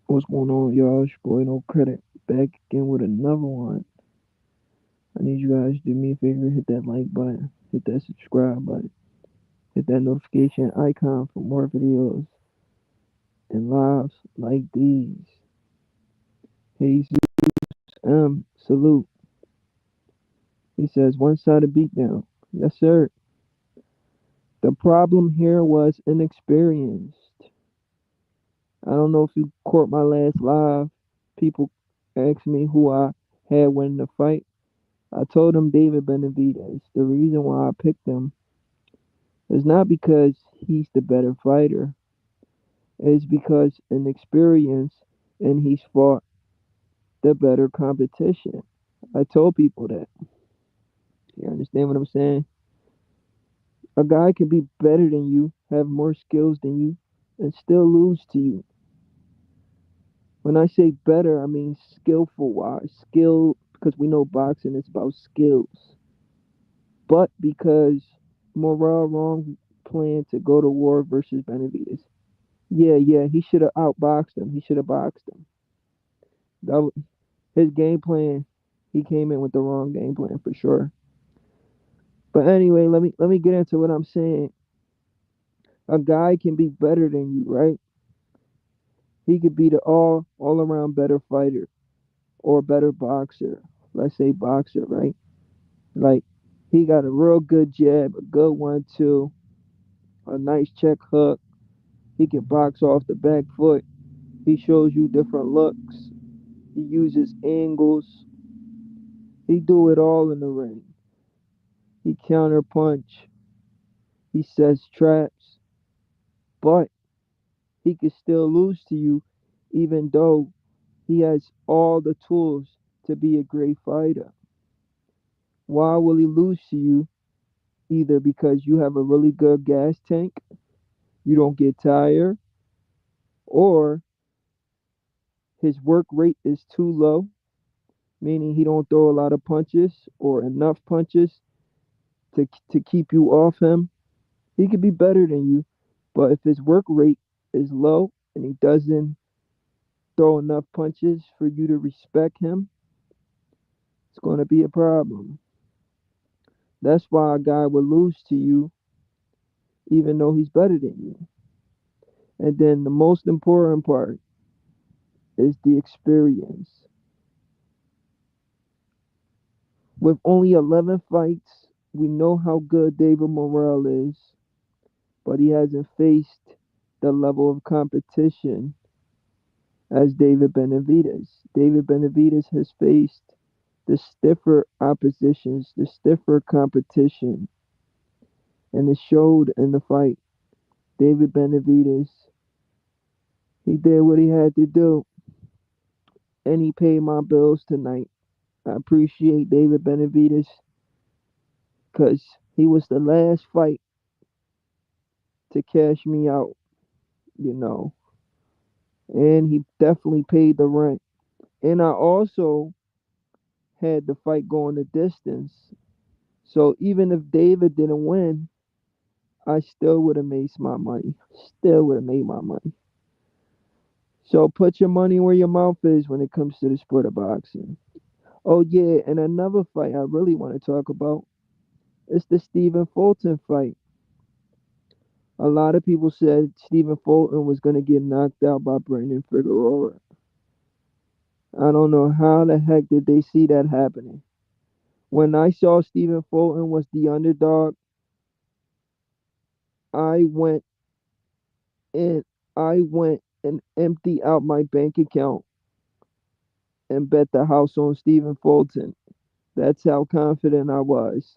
What's going on, y'all? It's your boy No Credit back again with another one. I need you guys to do me a favor, hit that like button, hit that subscribe button, hit that notification icon for more videos and lives like these. Jesus salute. He says one sided beatdown. Yes, sir. The problem here was inexperienced. I don't know if you caught my last live. People asked me who I had winning the fight. I told him David Benavidez. The reason why I picked him is not because he's the better fighter. It's because in experience and he's fought the better competition. I told people that. You understand what I'm saying? A guy can be better than you, have more skills than you, and still lose to you. When I say better, I mean skillful wise. Skill, because we know boxing is about skills. But because Morrell wrong plan to go to war versus Benavidez. Yeah, he should have outboxed him. He should have boxed him. His game plan, he came in with the wrong game plan for sure. But anyway, let me get into what I'm saying. A guy can be better than you, right? He could be the all around better fighter or better boxer. Let's say boxer, right? Like he got a real good jab, a good 1-2, a nice check hook. He can box off the back foot. He shows you different looks. He uses angles. He do it all in the ring. He counter punch. He sets traps, but he can still lose to you, even though he has all the tools to be a great fighter. Why will he lose to you? Either because you have a really good gas tank, you don't get tired, or his work rate is too low, meaning he don't throw a lot of punches or enough punches to keep you off him. He could be better than you, but if his work rate is low and he doesn't throw enough punches for you to respect him, it's going to be a problem. That's why a guy would lose to you even though he's better than you. And then the most important part is the experience. With only 11 fights, we know how good David Morrell is, but he hasn't faced the level of competition as David Benavidez. David Benavidez has faced the stiffer oppositions, the stiffer competition, and it showed in the fight. David Benavidez, he did what he had to do, and he paid my bills tonight. I appreciate David Benavidez because he was the last fight to cash me out, you know, and he definitely paid the rent. And I also had the fight going the distance. So even if David didn't win, I still would have made my money. Still would have made my money. So put your money where your mouth is when it comes to the sport of boxing. Oh yeah, and another fight I really want to talk about is the Stephen Fulton fight. A lot of people said Stephen Fulton was gonna get knocked out by Brandon Figueroa. I don't know how the heck did they see that happening. When I saw Stephen Fulton was the underdog, I went and I went and emptied out my bank account and bet the house on Stephen Fulton. That's how confident I was.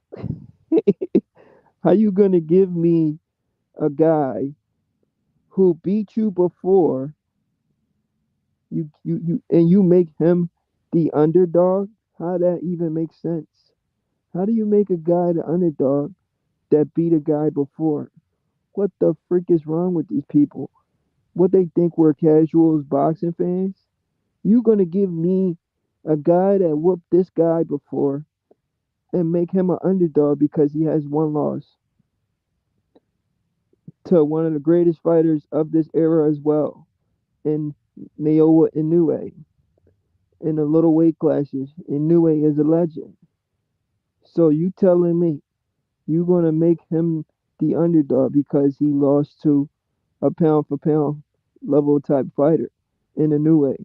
How you gonna give me a guy who beat you before you and you make him the underdog? How that even makes sense? How do you make a guy the underdog that beat a guy before? What the frick is wrong with these people? What they think we're casuals boxing fans? You gonna give me a guy that whooped this guy before and make him an underdog because he has one loss to one of the greatest fighters of this era as well, in Naoya Inoue in the little weight classes. Inoue is a legend. So you telling me you gonna make him the underdog because he lost to a pound for pound level type fighter in a new way?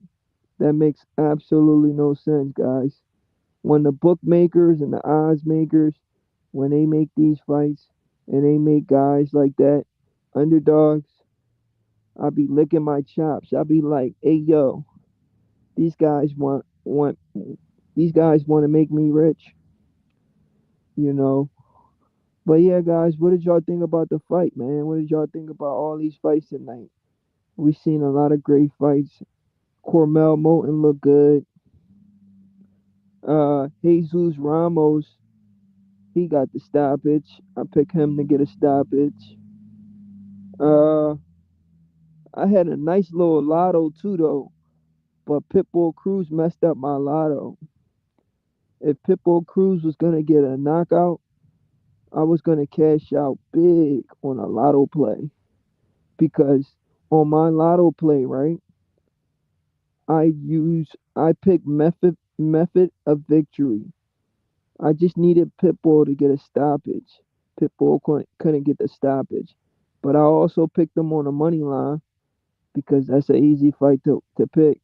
That makes absolutely no sense, guys. When the bookmakers and the odds makers, when they make these fights and they make guys like that underdogs, I'll be licking my chops. I'll be like, hey yo, these guys want these guys want to make me rich, you know. But yeah, guys, what did y'all think about the fight, man? What did y'all think about all these fights tonight? We seen a lot of great fights. Cormel Moulton looked good. Jesus Ramos, he got the stoppage. I picked him to get a stoppage. Uh, I had a nice little lotto too, though. But Pitbull Cruz messed up my lotto. If Pitbull Cruz was gonna get a knockout, I was gonna cash out big on a lotto play because on my lotto play, right? I picked method of victory. I just needed Pitbull to get a stoppage. Pitbull couldn't get the stoppage. But I also picked him on the money line because that's an easy fight to pick.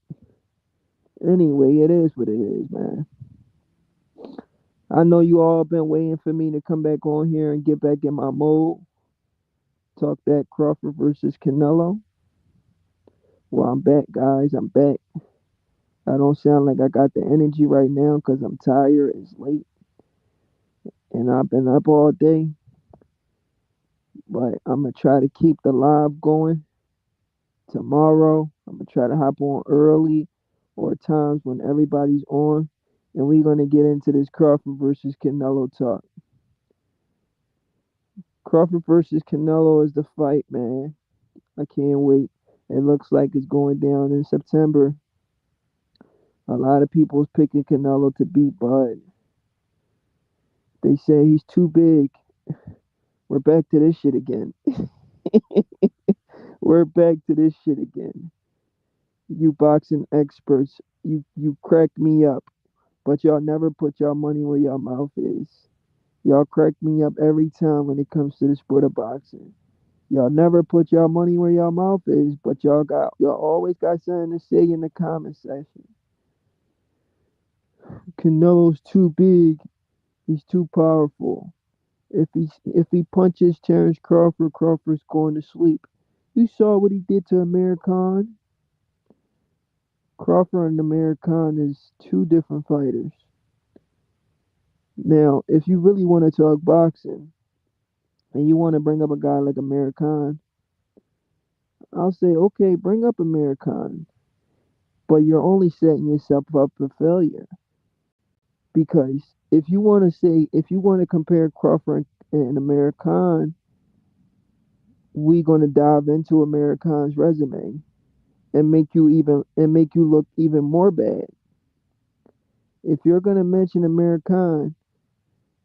Anyway, it is what it is, man. I know you all been waiting for me to come back on here and get back in my mode. Talk that Crawford versus Canelo. Well, I'm back, guys. I'm back. I don't sound like I got the energy right now because I'm tired. It's late and I've been up all day. But I'm going to try to keep the live going tomorrow. I'm going to try to hop on early or times when everybody's on. And we're going to get into this Crawford versus Canelo talk. Crawford versus Canelo is the fight, man. I can't wait. It looks like it's going down in September. A lot of people's picking Canelo to beat Bud. They say he's too big. We're back to this shit again. We're back to this shit again. You boxing experts, you crack me up, but y'all never put y'all money where y'all mouth is. Y'all crack me up every time when it comes to the sport of boxing. Y'all never put y'all money where y'all mouth is, but y'all always got something to say in the comment section. Canelo's too big. He's too powerful. If he punches Terrence Crawford, Crawford's going to sleep. You saw what he did to Amir Khan. Crawford and Amir Khan is two different fighters. Now, if you really want to talk boxing and you want to bring up a guy like Amir Khan, I'll say, okay, bring up Amir Khan, but you're only setting yourself up for failure because if you want to compare Crawford and Amir Khan, we're going to dive into Amir Khan's resume and make you look even more bad. If you're going to mention Amir Khan,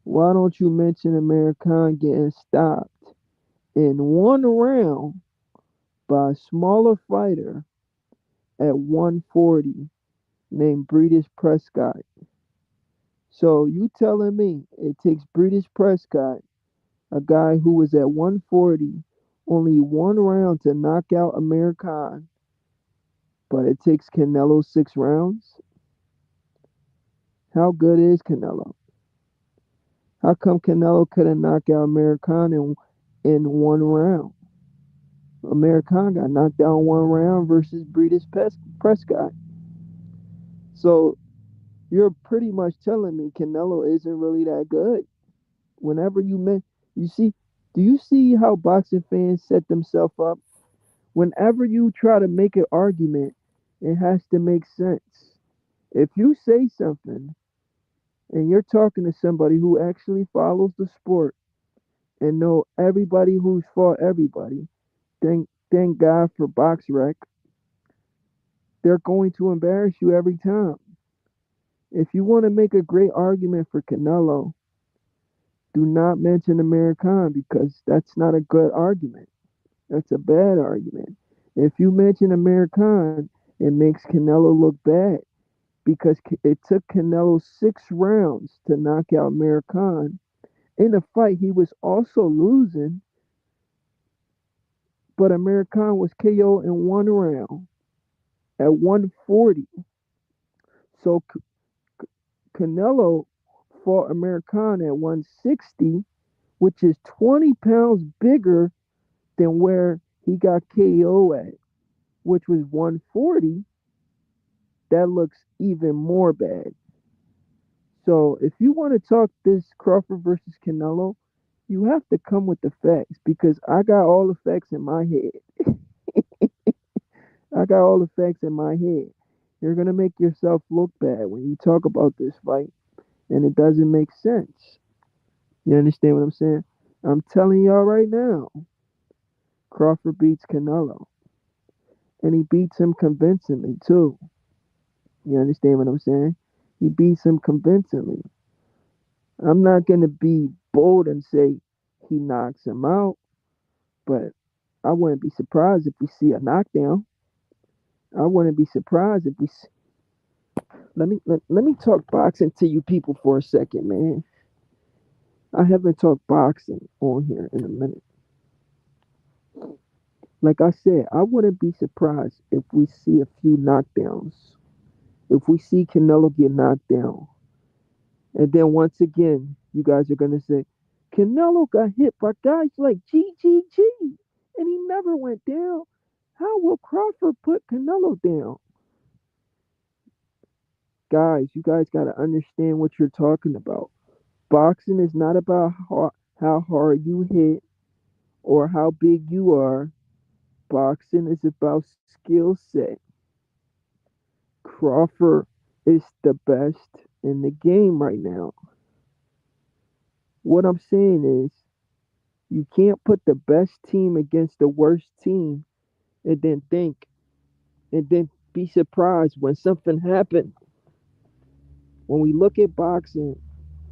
why don't you mention Amir Khan getting stopped in one round by a smaller fighter at 140 named Breedis Prescott? So you telling me it takes Breedis Prescott, a guy who was at 140, only one round to knock out Amir Khan, but it takes Canelo 6 rounds? How good is Canelo? How come Canelo couldn't knock out Amir Khan in one round? Amir Khan got knocked out in one round versus Prescott. So you're pretty much telling me Canelo isn't really that good. Whenever you see, do you see how boxing fans set themselves up? Whenever you try to make an argument, it has to make sense. If you say something and you're talking to somebody who actually follows the sport and know everybody who's fought everybody, thank God for BoxRec, they're going to embarrass you every time. If you want to make a great argument for Canelo, do not mention Amir Khan because that's not a good argument. That's a bad argument. If you mention Amir Khan, It makes Canelo look bad because it took Canelo 6 rounds to knock out Amir Khan. In a fight he was also losing, but Amir Khan was KO in 1 round at 140. So Canelo fought Amir Khan at 160, which is 20 pounds bigger than where he got KO at, which was 140. That looks even more bad. So if you want to talk this Crawford versus Canelo, you have to come with the facts because I got all the facts in my head. I got all the facts in my head. You're gonna make yourself look bad when you talk about this fight, and it doesn't make sense. You understand what I'm saying? I'm telling y'all right now, Crawford beats Canelo, and he beats him convincingly too. You understand what I'm saying? He beats him convincingly. I'm not gonna be bold and say he knocks him out, but I wouldn't be surprised if we see a knockdown. I wouldn't be surprised if we. Let me talk boxing to you people for a second, man. I haven't talked boxing on here in a minute. Like I said, I wouldn't be surprised if we see a few knockdowns. If we see Canelo get knocked down, and then once again, you guys are gonna say, Canelo got hit by guys like GGG, and he never went down. How will Crawford put Canelo down? Guys, you guys got to understand what you're talking about. Boxing is not about how hard you hit or how big you are. Boxing is about skill set. Crawford is the best in the game right now. What I'm saying is, you can't put the best team against the worst team and then think and then be surprised when something happens. When we look at boxing,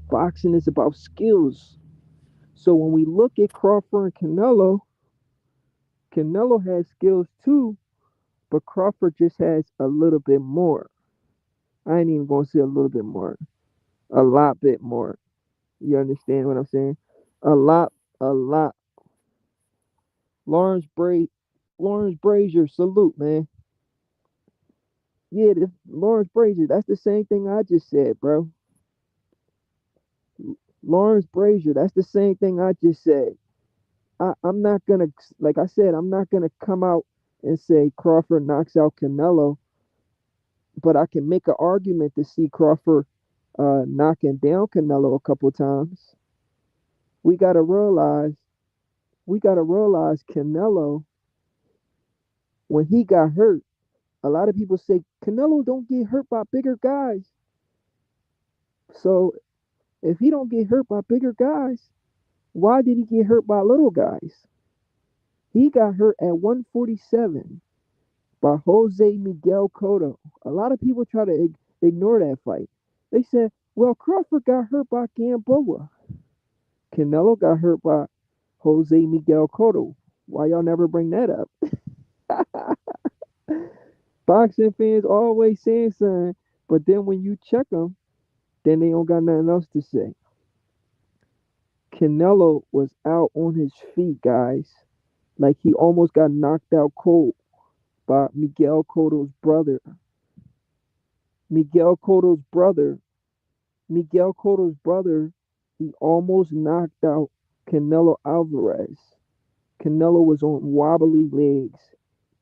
boxing is about skills. So when we look at Crawford and Canelo, Canelo has skills too, but Crawford just has a little bit more. I ain't even gonna say a little bit more, a lot bit more. You understand what I'm saying? A lot, a lot. Lawrence Bra- Lawrence Brazier, salute, man. Yeah, Lawrence Brazier. That's the same thing I just said, bro. Lawrence Brazier. That's the same thing I just said. I'm not gonna, like I said, I'm not gonna come out and say Crawford knocks out Canelo, but I can make an argument to see Crawford knocking down Canelo a couple times. We gotta realize, we gotta realize Canelo when he got hurt. A lot of people say Canelo don't get hurt by bigger guys. So if he don't get hurt by bigger guys, why did he get hurt by little guys? He got hurt at 147 by Jose Miguel Cotto. A lot of people try to ignore that fight. They said, well, Crawford got hurt by Gamboa. Canelo got hurt by Jose Miguel Cotto. Why y'all never bring that up? Boxing fans always saying something, but then when you check them, then they don't got nothing else to say. Canelo was out on his feet, guys. Like he almost got knocked out cold by Miguel Cotto's brother. Miguel Cotto's brother. Miguel Cotto's brother. He almost knocked out Canelo Alvarez. Canelo was on wobbly legs,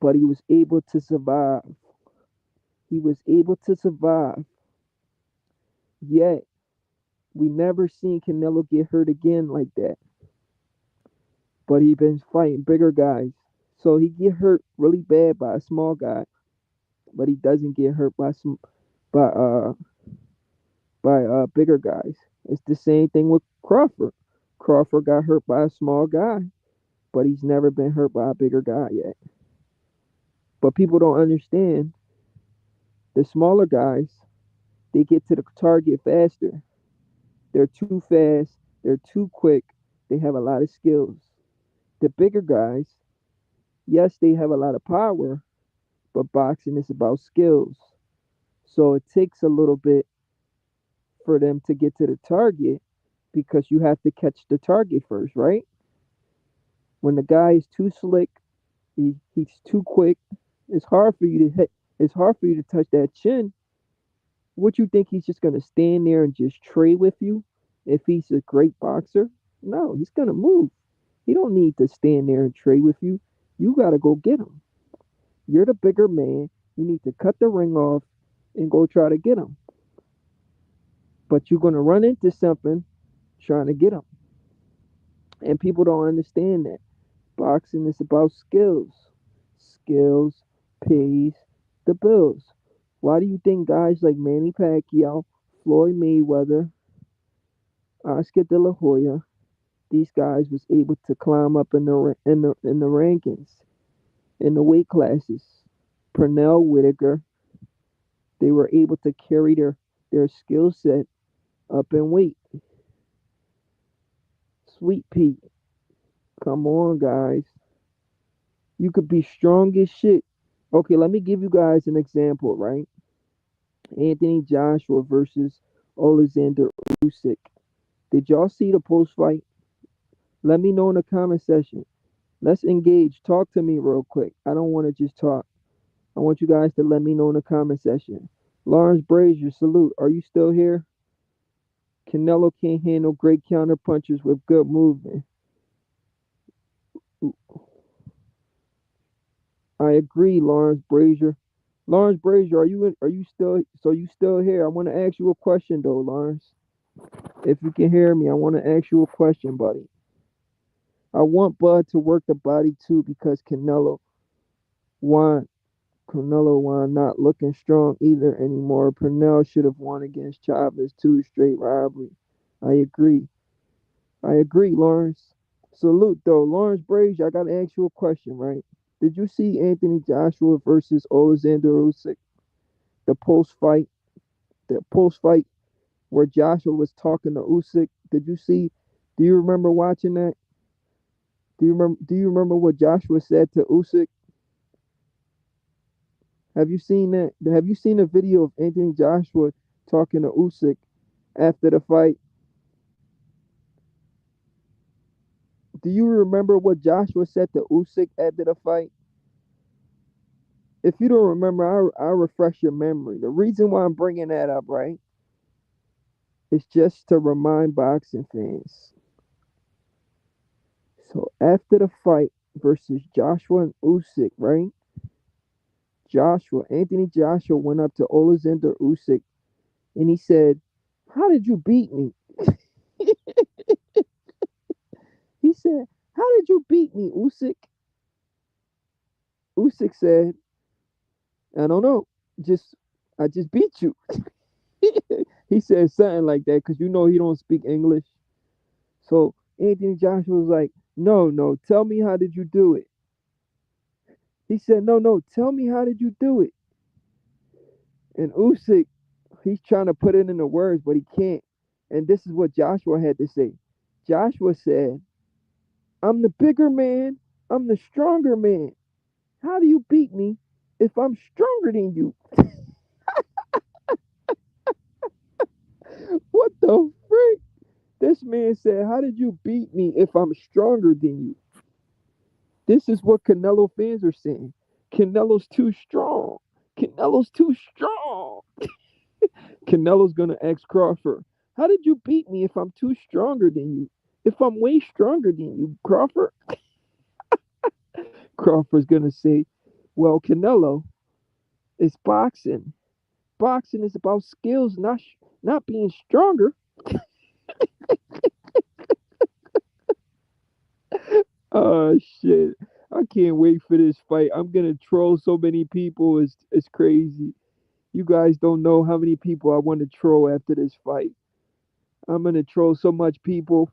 but he was able to survive. He was able to survive. Yet, we never seen Canelo get hurt again like that. But he been fighting bigger guys. So he get hurt really bad by a small guy, but he doesn't get hurt by bigger guys. It's the same thing with Crawford. Crawford got hurt by a small guy, but he's never been hurt by a bigger guy yet. But people don't understand the smaller guys, they get to the target faster. They're too fast, they're too quick, they have a lot of skills. The bigger guys, yes, they have a lot of power, but boxing is about skills. So it takes a little bit for them to get to the target because you have to catch the target first, right? When the guy is too slick, he's too quick. It's hard for you to hit. It's hard for you to touch that chin. What you think he's just gonna stand there and just trade with you? If he's a great boxer, no, he's gonna move. He don't need to stand there and trade with you. You gotta go get him. You're the bigger man. You need to cut the ring off and go try to get him. But you're gonna run into something trying to get him, and people don't understand that. Boxing is about skills. Skills pays the bills. Why do you think guys like Manny Pacquiao, Floyd Mayweather, Oscar De La Hoya, these guys was able to climb up in the rankings, in the weight classes? Pernell Whitaker, they were able to carry their skill set up in weight. Sweet Pete, come on, guys. You could be strong as shit. Okay, let me give you guys an example, right? Anthony Joshua versus Alexander Usyk. Did y'all see the post fight? Let me know in the comment section. Let's engage. Talk to me real quick. I don't want to just talk. I want you guys to let me know in the comment section. Lawrence Brazier, salute. Are you still here? Canelo can't handle great counter punches with good movement. I agree, Lawrence Brazier. Lawrence Brazier, are you still here? I want to ask you a question though, Lawrence. If you can hear me, I want to ask you a question, buddy. I want Bud to work the body too because won Canelo won not looking strong either anymore. Pernell should have won against Chavez too, straight robbery. I agree. I agree, Lawrence. Salute though. Lawrence Brazier, I gotta ask you a question, right? Did you see Anthony Joshua versus Alexander Usyk? The post fight, the post fight where Joshua was talking to Usyk. Did you see? Do you remember watching that? Do you remember what Joshua said to Usyk? Have you seen that? Have you seen a video of Anthony Joshua talking to Usyk after the fight? Do you remember what Joshua said to Usyk after the fight? If you don't remember, I'll refresh your memory. The reason why I'm bringing that up, right, is just to remind boxing fans. So after the fight versus Joshua and Usyk, right? Anthony Joshua went up to Alexander Usyk and he said, "How did you beat me?" He said, "How did you beat me, Usyk?" Usyk said, "I don't know. Just I just beat you." He said something like that because he don't speak English. So Anthony Joshua was like, "No, no, tell me how did you do it?" He said, "No, no, tell me how did you do it?" And Usyk, he's trying to put it into words, but he can't. And this is what Joshua had to say. Joshua said, "I'm the bigger man. I'm the stronger man. How do you beat me if I'm stronger than you?" What the frick? This man said, "How did you beat me if I'm stronger than you?" This is what Canelo fans are saying. Canelo's too strong. Canelo's too strong. Canelo's gonna ask Crawford, "How did you beat me if I'm too stronger than you? If I'm way stronger than you, Crawford?" Crawford's gonna say, "Well, Canelo, it's boxing. Boxing is about skills, not being stronger." Oh shit! I can't wait for this fight. I'm gonna troll so many people. It's crazy. You guys don't know how many people I want to troll after this fight. I'm gonna troll so much people.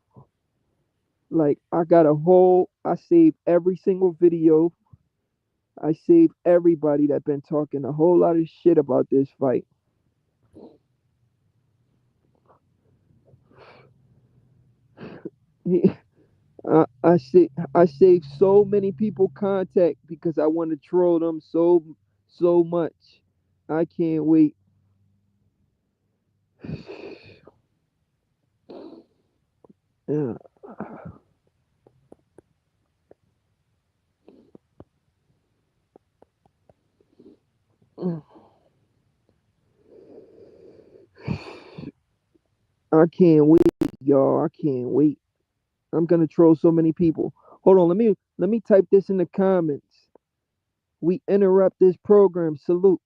Like I saved every single video. I saved everybody that been talking a whole lot of shit about this fight. I saved so many people contact because I want to troll them so much. I can't wait. Yeah. I can't wait, y'all. I can't wait. I'm gonna troll so many people. Hold on, let me type this in the comments. We interrupt this program. Salute.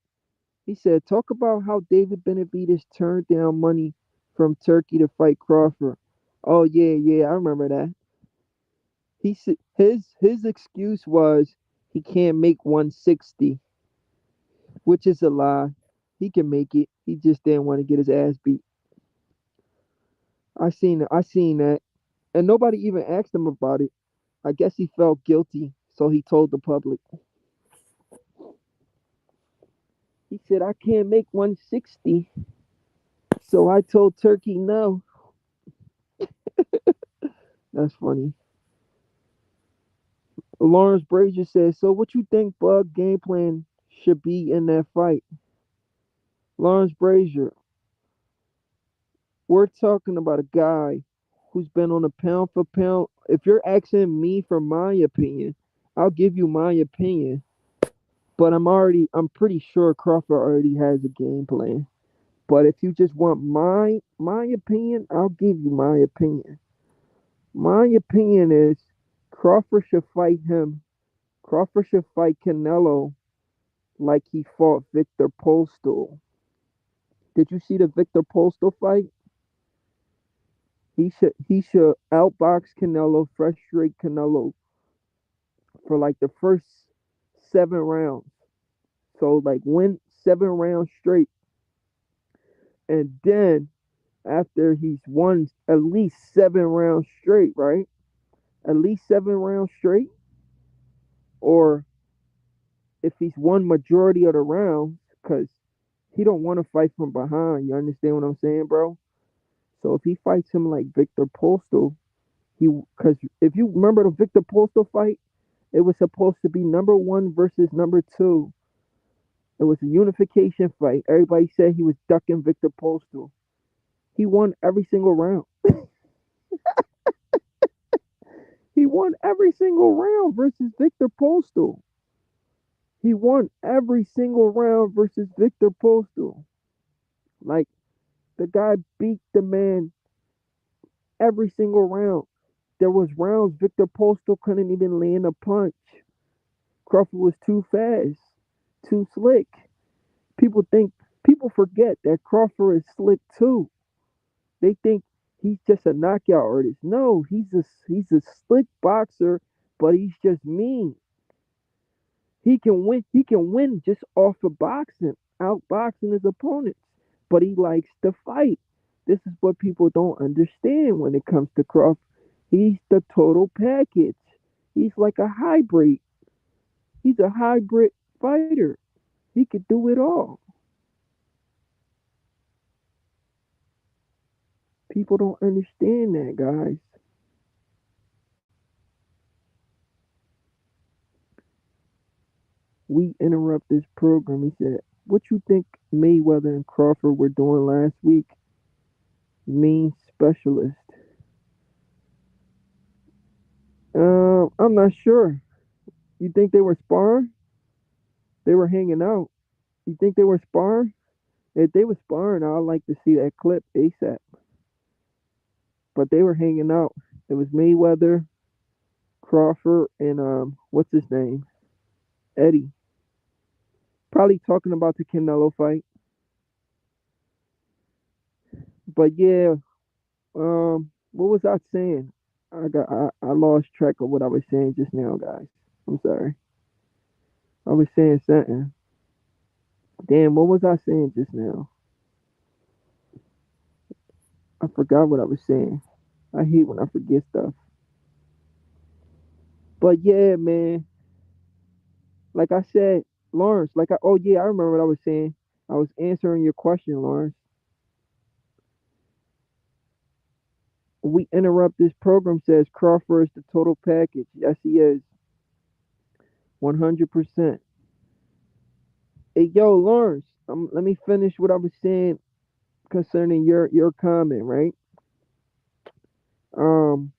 He said, talk about how David Benavidez turned down money from Turkey to fight Crawford. Oh yeah, I remember that. His excuse was he can't make 160, which is a lie. He can make it. He just didn't want to get his ass beat. I seen that, and nobody even asked him about it. I guess he felt guilty, so he told the public. He said, I can't make 160, so I told Turkey no. That's funny. Lawrence Brazier says, so what you think Bug game plan should be in that fight? Lawrence Brazier, we're talking about a guy who's been on a pound for pound. If you're asking me for my opinion, I'll give you my opinion. But I'm pretty sure Crawford already has a game plan. But if you just want my opinion, I'll give you my opinion. My opinion is Crawford should fight him. Crawford should fight Canelo like he fought Victor Postal. Did you see the Victor Postal fight? He should outbox Canelo, frustrate Canelo for like the first 7 rounds. So like win 7 rounds straight, and then after he's won at least 7 rounds straight, right? At least 7 rounds straight, or if he's won majority of the rounds, because he don't want to fight from behind. You understand what I'm saying, bro? So if he fights him like Victor Postal, because if you remember the Victor Postal fight, it was supposed to be number one versus number two. It was a unification fight. Everybody said he was ducking Victor Postal. He won every single round. He won every single round versus Victor Postal. He won every single round versus Victor Postal. Like the guy beat the man every single round. There was rounds Victor Postal couldn't even land a punch. Crawford was too fast, too slick. People think people forget that Crawford is slick too. They think he's just a knockout artist. No, he's a slick boxer, but he's just mean. He can win. He can win just off of boxing, outboxing his opponents. But he likes to fight. This is what people don't understand when it comes to Crawford. He's the total package. He's like a hybrid. He's a hybrid fighter. He could do it all. People don't understand that, guys. We interrupt this program. He said, what you think Mayweather and Crawford were doing last week? Mean specialist. I'm not sure. You think they were sparring? They were hanging out. You think they were sparring? If they were sparring, I'd like to see that clip ASAP. But they were hanging out. It was Mayweather, Crawford, and what's his name? Eddie. Probably talking about the Canelo fight. But yeah, what was I saying? I lost track of what I was saying just now, guys. I'm sorry. I was saying something. Damn, what was I saying just now? I forgot what I was saying. I hate when I forget stuff. But yeah, man. Like I said, Lawrence. Oh yeah, I remember what I was saying. I was answering your question, Lawrence. We interrupt this program says Crawford is the total package. Yes, he is. 100%. Hey, yo, Lawrence, let me finish what I was saying concerning your comment, right? Um,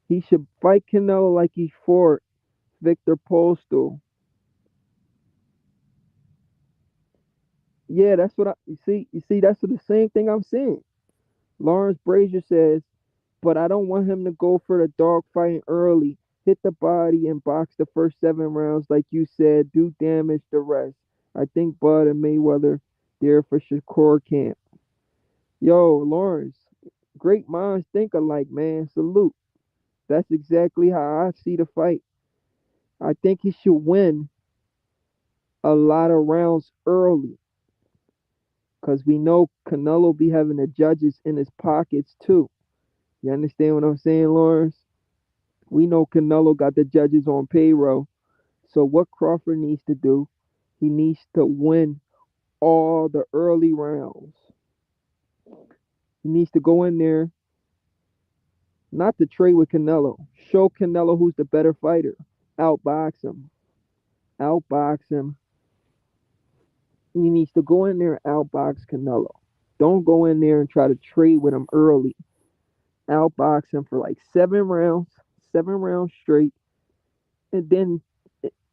he should fight Canelo like he fought Victor Postal. Yeah, that's what I you see that's the same thing I'm saying. Lawrence Brazier says, but I don't want him to go for the dog fighting early. Hit the body and box the first 7 rounds, like you said, do damage the rest. I think Bud and Mayweather there for Shakur camp. Yo, Lawrence, great minds think alike, man. Salute. That's exactly how I see the fight. I think he should win a lot of rounds early because we know Canelo be having the judges in his pockets too. You understand what I'm saying, Lawrence? We know Canelo got the judges on payroll. So what Crawford needs to do, he needs to win all the early rounds. He needs to go in there, not to trade with Canelo. Show Canelo who's the better fighter. Outbox him. Outbox him. He needs to go in there and outbox Canelo. Don't go in there and try to trade with him early. Outbox him for like 7 rounds, 7 rounds straight. And then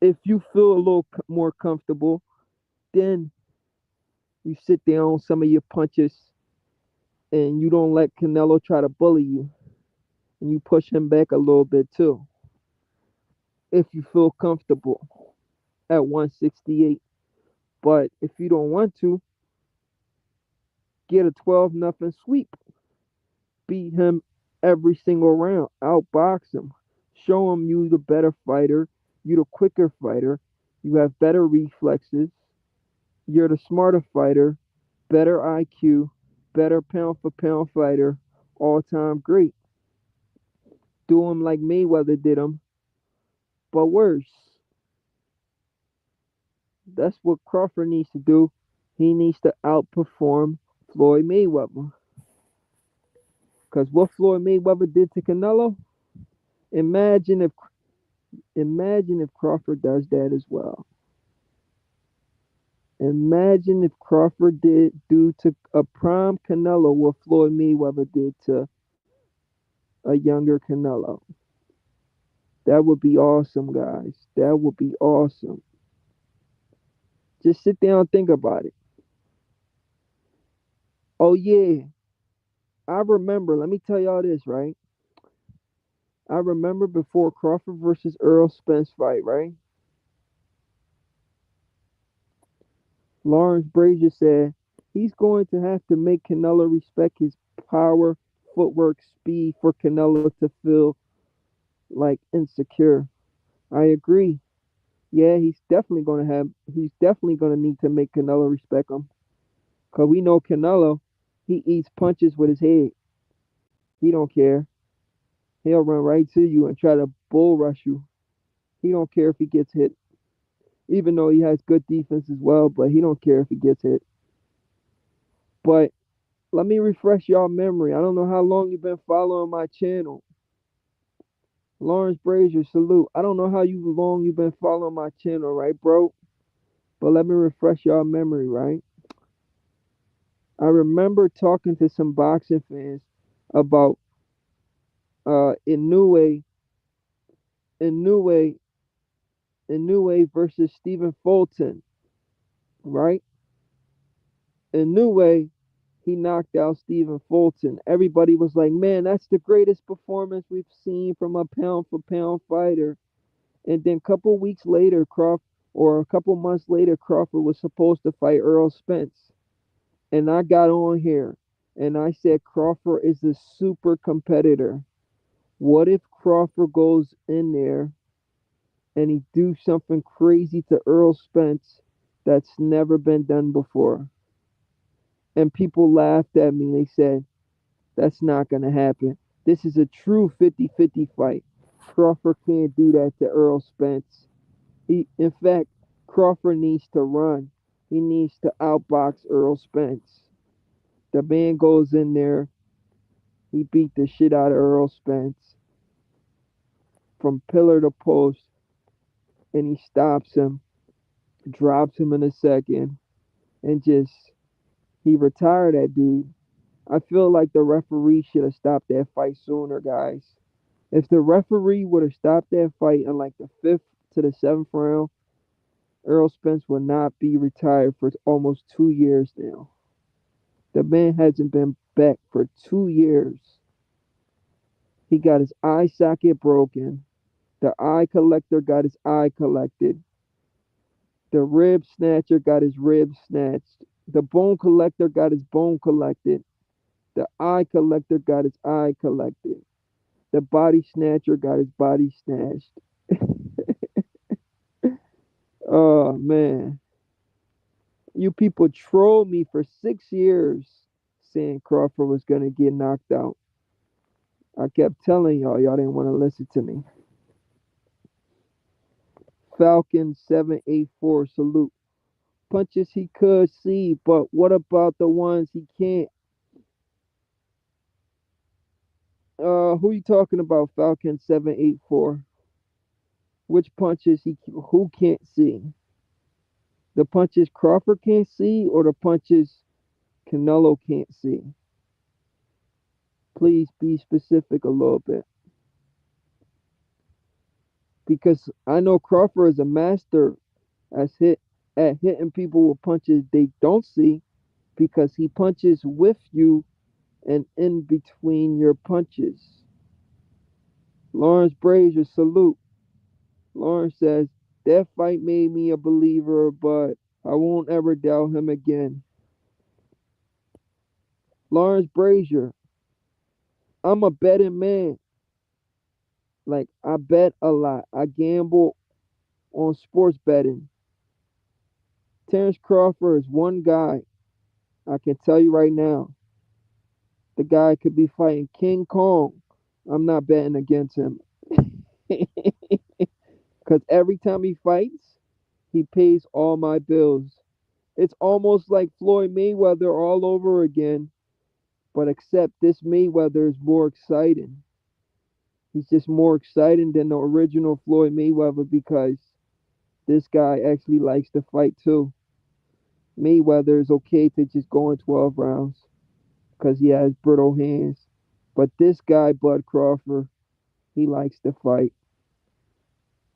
if you feel a little more comfortable, then you sit down some of your punches and you don't let Canelo try to bully you and you push him back a little bit too. If you feel comfortable at 168. But if you don't want to, get a 12-0 sweep. Beat him every single round. Outbox him. Show him you the better fighter. You the quicker fighter. You have better reflexes. You're the smarter fighter. Better IQ. Better pound for pound fighter. All time great. Do him like Mayweather did him, but worse. That's what Crawford needs to do. He needs to outperform Floyd Mayweather. Because what Floyd Mayweather did to Canelo, imagine if Crawford does that as well. Imagine if Crawford did do to a prime Canelo what Floyd Mayweather did to a younger Canelo. That would be awesome, guys. That would be awesome. Just sit down and think about it. Oh yeah, I remember. Let me tell y'all this, right? I remember before Crawford versus Earl Spence fight, right? Lawrence Brazier said he's going to have to make Canelo respect his power, footwork, speed for Canelo to feel like insecure. I agree. Yeah, he's definitely gonna need to make Canelo respect him. Cause we know Canelo, he eats punches with his head. He don't care. He'll run right to you and try to bull rush you. He don't care if he gets hit. Even though he has good defense as well, but he don't care if he gets hit. But let me refresh y'all memory. I don't know how long you've been following my channel. Lawrence Brazier, salute. I don't know how long you've been following my channel, right, bro? But let me refresh y'all memory, right? I remember talking to some boxing fans about Inoue, Inoue, Inoue versus Stephen Fulton, right? Inoue, he knocked out Stephen Fulton. Everybody was like, man, that's the greatest performance we've seen from a pound for pound fighter. And then a couple weeks later, or a couple months later, Crawford was supposed to fight Earl Spence. And I got on here and I said Crawford is a super competitor. What if Crawford goes in there and he do something crazy to Earl Spence that's never been done before? And people laughed at me. They said, that's not going to happen. This is a true 50-50 fight. Crawford can't do that to Earl Spence. In fact, Crawford needs to run. He needs to outbox Earl Spence. The man goes in there. He beat the shit out of Earl Spence from pillar to post, and he stops him. drops him in a second, and just he retired that dude. I feel like the referee should have stopped that fight sooner, guys. If the referee would have stopped that fight in like the fifth to the seventh round, Earl Spence would not be retired for almost 2 years now. The man hasn't been back for 2 years. He got his eye socket broken. The eye collector got his eye collected. The rib snatcher got his rib snatched. The bone collector got his bone collected. The eye collector got his eye collected. The body snatcher got his body snatched. Oh man. You people trolled me for 6 years saying Crawford was gonna get knocked out. I kept telling y'all didn't want to listen to me. Falcon 784 salute. Punches he could see, but what about the ones he can't? Who you talking about, Falcon 784? Which punches he who can't see? The punches Crawford can't see or the punches Canelo can't see? Please be specific a little bit. Because I know Crawford is a master at hitting people with punches they don't see because he punches with you and in between your punches. Lawrence Brazier, salute. Lawrence says, that fight made me a believer, but I won't ever doubt him again. Lawrence Brazier, I'm a betting man. Like, I bet a lot. I gamble on sports betting. Terrence Crawford is one guy. I can tell you right now. The guy could be fighting King Kong. I'm not betting against him. Because every time he fights, he pays all my bills. It's almost like Floyd Mayweather all over again, but except this Mayweather is more exciting. He's just more exciting than the original Floyd Mayweather because this guy actually likes to fight too. Mayweather is okay to just go in 12 rounds because he has brittle hands. But this guy, Bud Crawford, he likes to fight.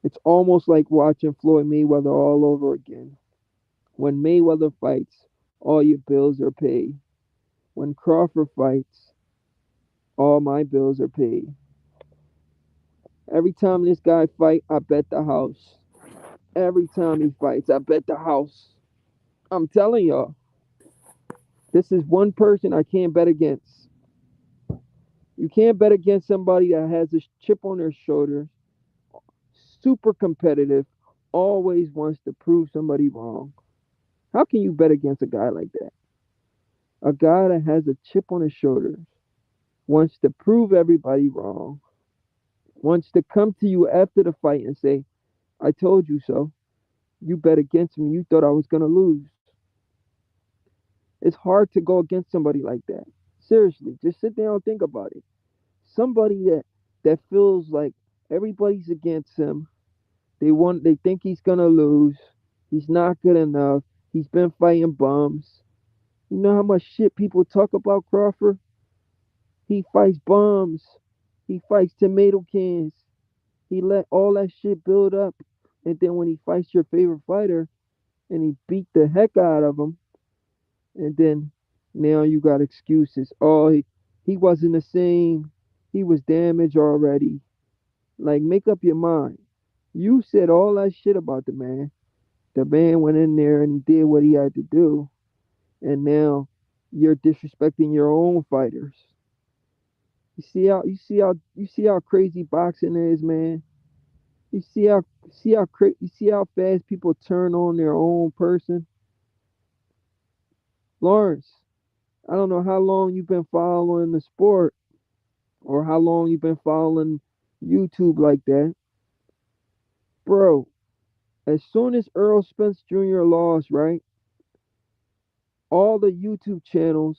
It's almost like watching Floyd Mayweather all over again. When Mayweather fights, all your bills are paid. When Crawford fights, all my bills are paid. Every time this guy fight, I bet the house. Every time he fights, I bet the house. I'm telling y'all, this is one person I can't bet against. You can't bet against somebody that has a chip on their shoulder, super competitive, always wants to prove somebody wrong. How can you bet against a guy like that? A guy that has a chip on his shoulder, wants to prove everybody wrong, wants to come to you after the fight and say, I told you so. You bet against me. You thought I was going to lose. It's hard to go against somebody like that. Seriously, just sit down and think about it. Somebody that feels like everybody's against him. They think he's going to lose. He's not good enough. He's been fighting bums. You know how much shit people talk about Crawford? He fights bums. He fights tomato cans. He let all that shit build up. And then when he fights your favorite fighter and he beat the heck out of him, and then now you got excuses. Oh, he wasn't the same. He was damaged already. Like, make up your mind. You said all that shit about the man. The man went in there and he did what he had to do. And now you're disrespecting your own fighters. You see how crazy boxing is, man. You see how fast people turn on their own person. Lawrence, I don't know how long you've been following the sport or how long you've been following YouTube like that, bro. As soon as Earl Spence Jr. lost, right, all the YouTube channels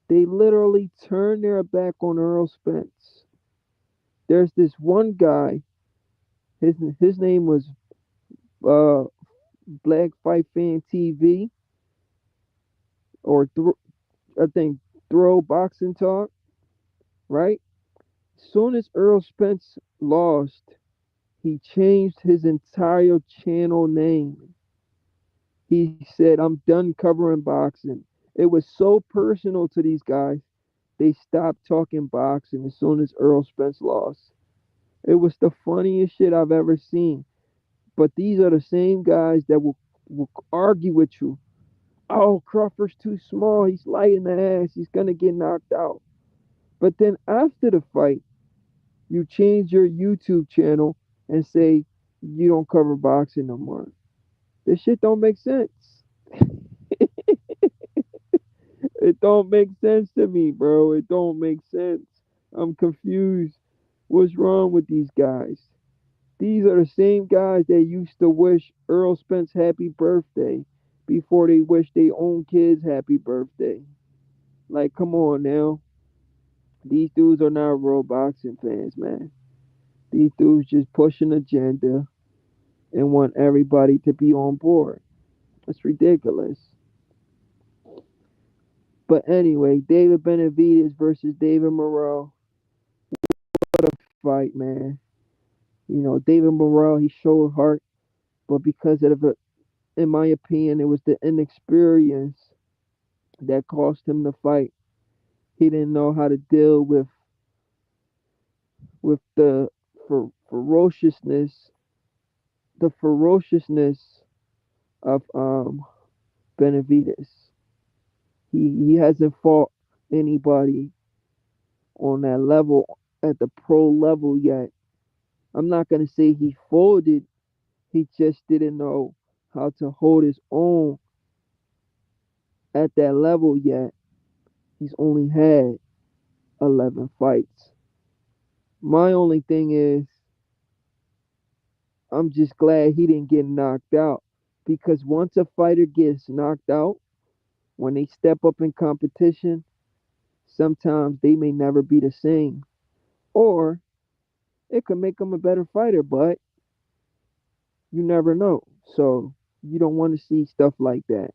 they literally turned their back on Earl Spence. There's this one guy. His name was uh Black Fight Fan TV, or I think Throw Boxing Talk, right? Soon as Earl Spence lost, he changed his entire channel name. He said, I'm done covering boxing. It was so personal to these guys, they stopped talking boxing as soon as Earl Spence lost. It was the funniest shit I've ever seen. But these are the same guys that will argue with you. Oh, Crawford's too small. He's light in the ass. He's going to get knocked out. But then after the fight, you change your YouTube channel and say you don't cover boxing no more. This shit don't make sense. It don't make sense to me, bro. It don't make sense. I'm confused. What's wrong with these guys? These are the same guys that used to wish Earl Spence happy birthday before they wish their own kids happy birthday. Like, come on now. These dudes are not real boxing fans, man. These dudes just push an agenda and want everybody to be on board. It's ridiculous. But anyway, David Benavidez versus David Morrell. What a fight, man. David Morrell, he showed heart, but because of it, in my opinion, it was the inexperience that cost him the fight. He didn't know how to deal with ferociousness, the ferociousness of Benavidez. He hasn't fought anybody on that level at the pro level yet. I'm not gonna say he folded. He just didn't know how to hold his own at that level yet. He's only had 11 fights. My only thing is, I'm just glad he didn't get knocked out, because once a fighter gets knocked out, when they step up in competition, sometimes they may never be the same. Or it could make them a better fighter, but you never know. So you don't want to see stuff like that.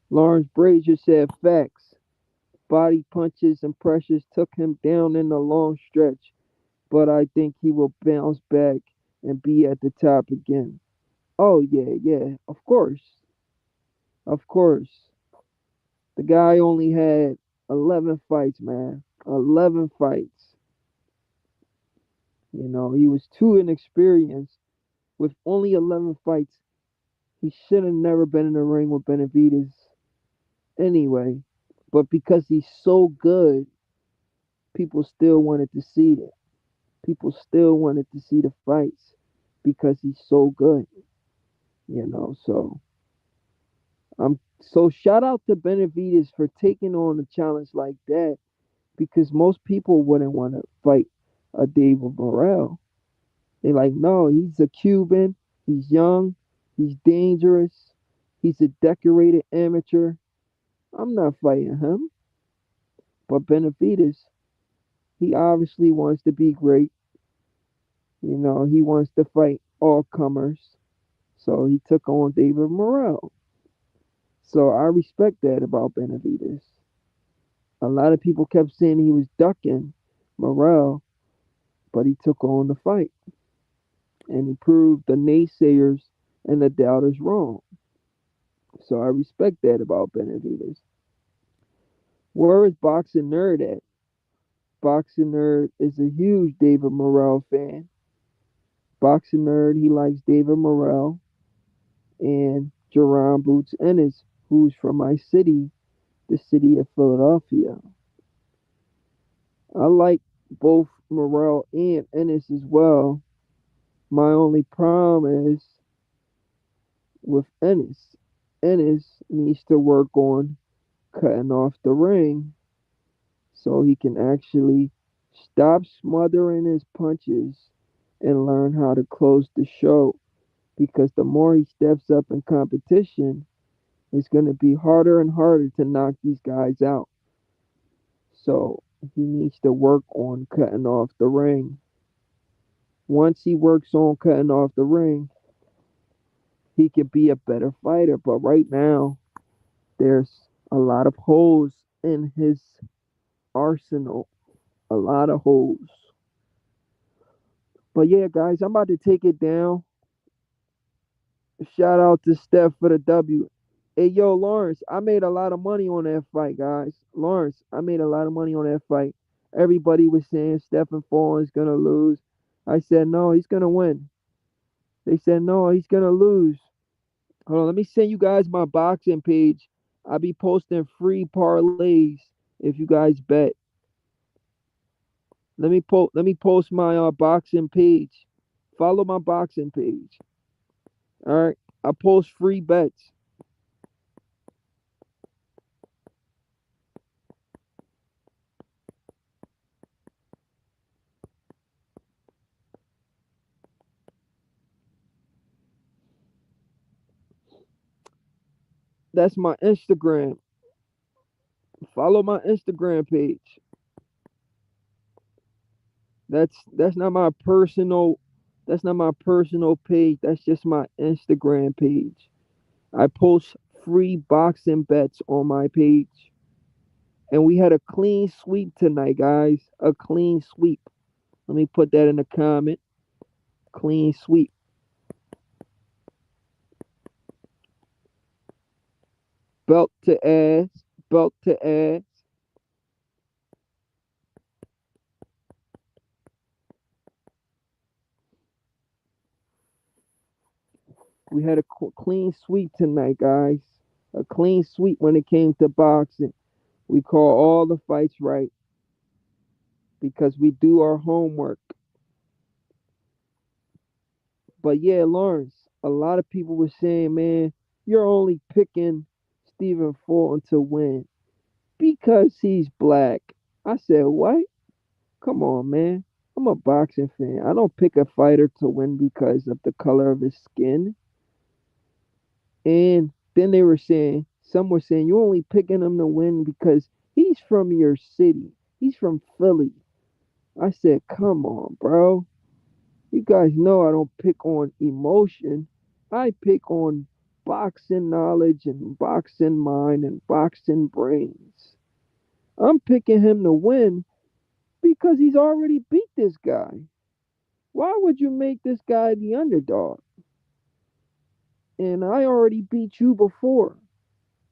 Lawrence Brazier said facts. Body punches and pressures took him down in the long stretch, but I think he will bounce back and be at the top again. Oh, yeah, yeah, of course. Of course. The guy only had 11 fights, man. 11 fights. He was too inexperienced. With only 11 fights, he should have never been in the ring with Benavidez anyway. But because he's so good, people still wanted to see it. People still wanted to see the fights because he's so good. So shout out to Benavidez for taking on a challenge like that, because most people wouldn't want to fight a David Morrell. They like, no, he's a Cuban, he's young, he's dangerous, he's a decorated amateur. I'm not fighting him. But Benavidez, he obviously wants to be great. He wants to fight all comers. So he took on David Morrell. So I respect that about Benavidez. A lot of people kept saying he was ducking Morrell, but he took on the fight and he proved the naysayers and the doubters wrong. So I respect that about Benavidez. Where is Boxing Nerd at? Boxing Nerd is a huge David Morrell fan. Boxing Nerd, he likes David Morrell and Jerron Boots Ennis, who's from my city, the city of Philadelphia. I like both Morrell and Ennis as well. My only problem is with Ennis. Ennis needs to work on cutting off the ring so he can actually stop smothering his punches and learn how to close the show. Because the more he steps up in competition, it's going to be harder and harder to knock these guys out. So he needs to work on cutting off the ring. Once he works on cutting off the ring, he could be a better fighter. But right now, there's a lot of holes in his arsenal. A lot of holes. But yeah, guys, I'm about to take it down. Shout out to Steph for the W. Hey, yo, Lawrence, I made a lot of money on that fight, guys. Lawrence, I made a lot of money on that fight. Everybody was saying Stephen Fallon's gonna lose. I said no, he's gonna win. They said no, he's gonna lose. Hold on, let me send you guys my boxing page. I'll be posting free parlays if you guys bet. Let me post my boxing page. Follow my boxing page. All right, I post free bets. That's my Instagram. Follow my Instagram page. That's not my personal. That's not my personal page. That's just my Instagram page. I post free boxing bets on my page. And we had a clean sweep tonight, guys. A clean sweep. Let me put that in the comment. Clean sweep. Belt to ass. Belt to ass. We had a clean sweep tonight, guys. A clean sweep when it came to boxing. We call all the fights right because we do our homework. But yeah, Lawrence, a lot of people were saying, man, you're only picking Stephen Fulton to win because he's black. I said, what? Come on, man. I'm a boxing fan. I don't pick a fighter to win because of the color of his skin. And then they were saying, some were saying, you're only picking him to win because he's from your city. He's from Philly. I said, come on, bro. You guys know I don't pick on emotion. I pick on boxing knowledge and boxing mind and boxing brains. I'm picking him to win because he's already beat this guy. Why would you make this guy the underdog? And I already beat you before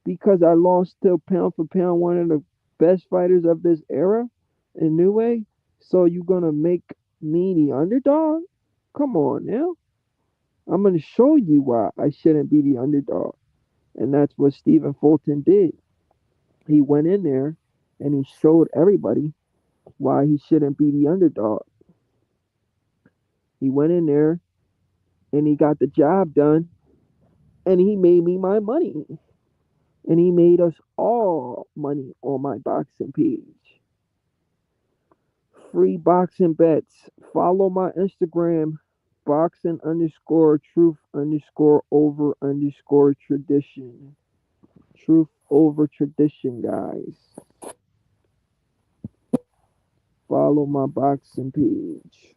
because I lost to pound for pound one of the best fighters of this era in New Way. So you gonna make me the underdog? Come on now. I'm gonna show you why I shouldn't be the underdog. And that's what Stephen Fulton did. He went in there and he showed everybody why he shouldn't be the underdog. He went in there and he got the job done and he made me my money. And he made us all money on my boxing page. Free boxing bets. Follow my Instagram, boxing underscore truth underscore over underscore tradition. Truth over tradition, guys. Follow my boxing page.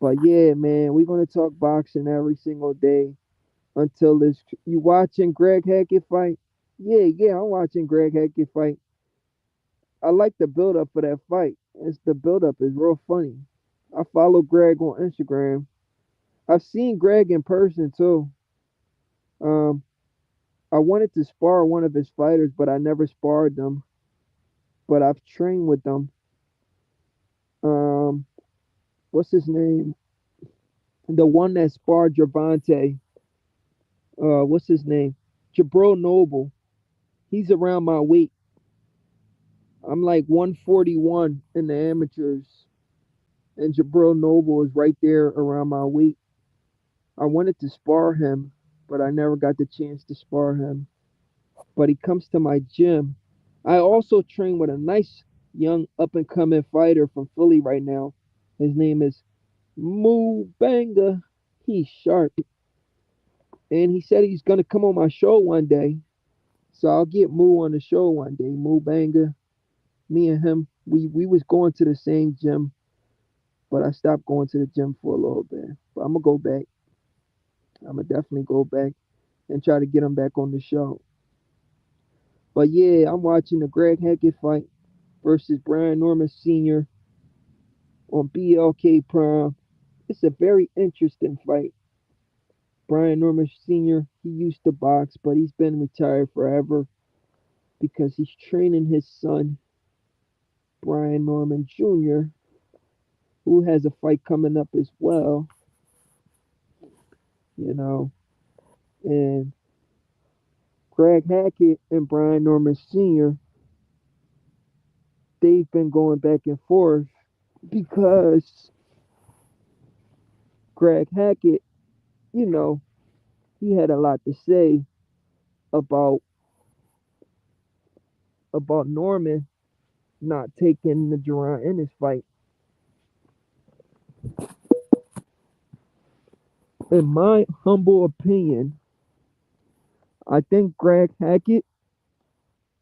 But yeah, man, we're gonna talk boxing every single day until this. You watching Greg Hackett fight? Yeah, yeah, I'm watching Greg Hackett fight. I like the build up for that fight. It's the build up is real funny. I follow Greg on Instagram. I've seen Greg in person too. Um, I wanted to spar one of his fighters, but I never sparred them. But I've trained with them. Um, what's his name? The one that sparred Javante. What's his name? Jabril Noble. He's around my weight. I'm like 141 in the amateurs, and Jabril Noble is right there around my weight. I wanted to spar him, but I never got the chance to spar him. But he comes to my gym. I also train with a nice young up and coming fighter from Philly right now. His name is Moo Banga. He's sharp. And he said he's gonna come on my show one day. So I'll get Moo on the show one day. Moo Banga. Me and him, we was going to the same gym, but I stopped going to the gym for a little bit. But I'm gonna go back. I'm gonna definitely go back and try to get him back on the show. But yeah, I'm watching the Greg Hackett fight versus Brian Norman Sr. on BLK Prime. It's a very interesting fight. Brian Norman Sr., he used to box, but he's been retired forever because he's training his son, Brian Norman Jr., who has a fight coming up as well, you know. And Greg Hackett and Brian Norman Sr., they've been going back and forth because Greg Hackett, you know, he had a lot to say about Norman not taking the Duran in his fight. In my humble opinion, I think Greg Hackett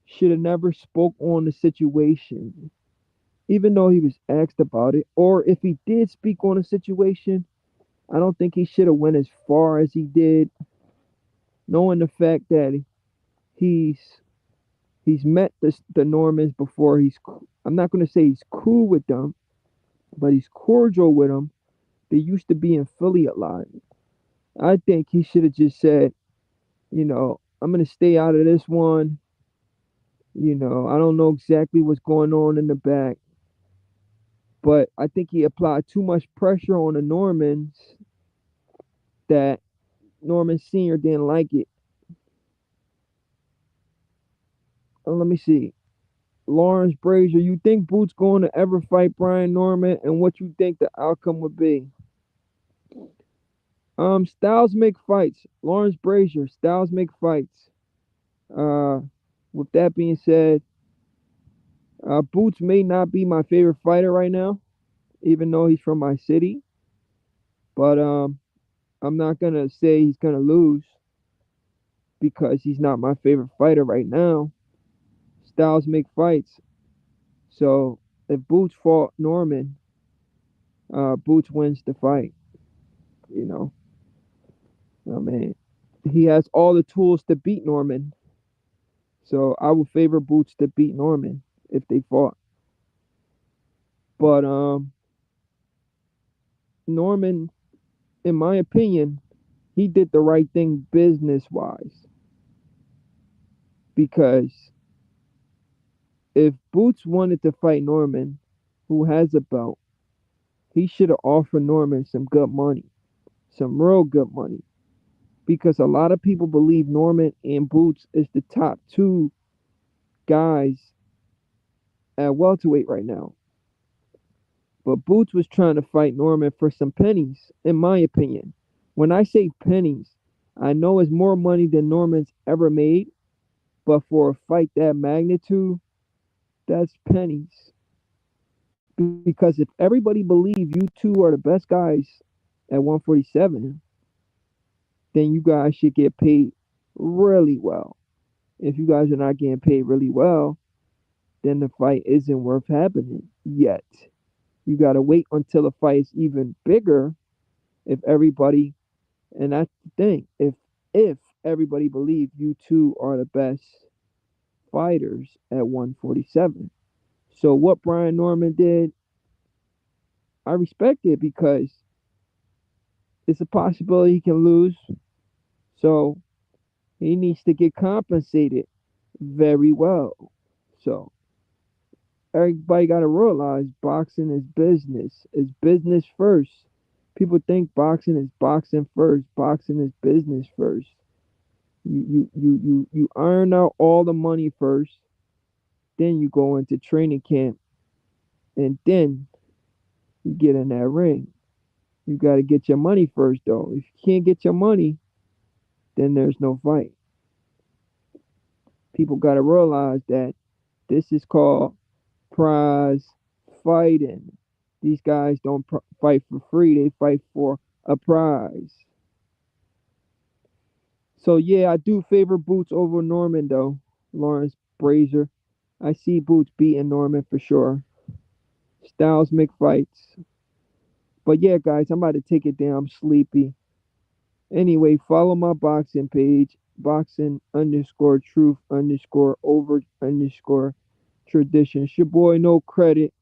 should have never spoke on the situation, even though he was asked about it. Or if he did speak on the situation, I don't think he should have went as far as he did, knowing the fact that he's he's met the Normans before. I'm not going to say he's cool with them, but he's cordial with them. They used to be in Philly a lot. I think he should have just said, I'm going to stay out of this one. I don't know exactly what's going on in the back, but I think he applied too much pressure on the Normans that Norman Sr. didn't like it. Let me see. Lawrence Brazier, you think Boots going to ever fight Brian Norman, and what you think the outcome would be? Styles make fights. Lawrence Brazier, Styles make fights. Uh, with that being said, Boots may not be my favorite fighter right now, even though he's from my city. But I'm not gonna say he's gonna lose because he's not my favorite fighter right now. Styles make fights, so if Boots fought Norman, Boots wins the fight. You know, I mean, he has all the tools to beat Norman, so I would favor Boots to beat Norman if they fought. But Norman, in my opinion, he did the right thing business wise because if Boots wanted to fight Norman, who has a belt, he should have offered Norman some good money, some real good money, because a lot of people believe Norman and Boots is the top two guys at welterweight right now. But Boots was trying to fight Norman for some pennies, in my opinion. When I say pennies, I know it's more money than Norman's ever made, but for a fight that magnitude, that's pennies. Because if everybody believe you two are the best guys at 147, then you guys should get paid really well. If you guys are not getting paid really well, then the fight isn't worth happening yet. You gotta wait until the fight is even bigger if everybody and that's the thing. If everybody believes you two are the best fighters at 147. So what Brian Norman did, I respect it because it's a possibility he can lose. So he needs to get compensated very well. So everybody got to realize boxing is business. It's business first. People think boxing is boxing first. Boxing is business first. You earn out all the money first, then you go into training camp, and then you get in that ring. You got to get your money first, though. If you can't get your money, then there's no fight. People got to realize that this is called prize fighting. These guys don't fight for free, they fight for a prize. So, yeah, I do favor Boots over Norman, though. Lawrence Brazier. I see Boots beating Norman for sure. Styles make fights. But yeah, guys, I'm about to take it down. I'm sleepy. Anyway, follow my boxing page, boxing underscore truth underscore over underscore tradition. It's your boy, no credit,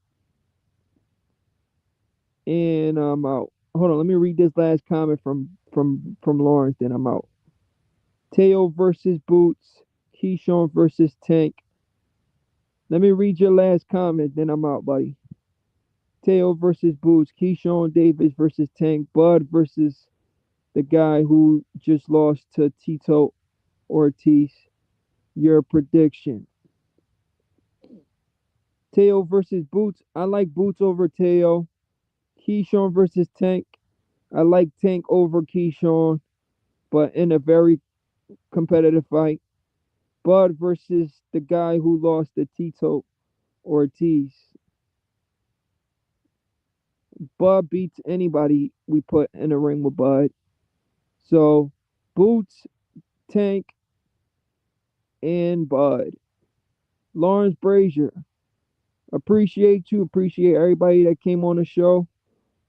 and I'm out. Hold on, let me read this last comment from Lawrence. Then I'm out. Teo versus Boots, Keyshawn versus Tank. Let me read your last comment. Then I'm out, buddy. Teo versus Boots, Keyshawn Davis versus Tank, Bud versus the guy who just lost to Tito Ortiz. Your prediction. Teo versus Boots. I like Boots over Teo. Keyshawn versus Tank. I like Tank over Keyshawn, but in a very competitive fight. Bud versus the guy who lost to Tito Ortiz. Bud beats anybody we put in a ring with Bud. So, Boots, Tank, and Bud. Lawrence Brazier. Appreciate you. Appreciate everybody that came on the show.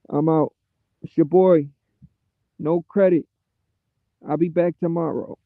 I'm out. It's your boy. No credit. I'll be back tomorrow.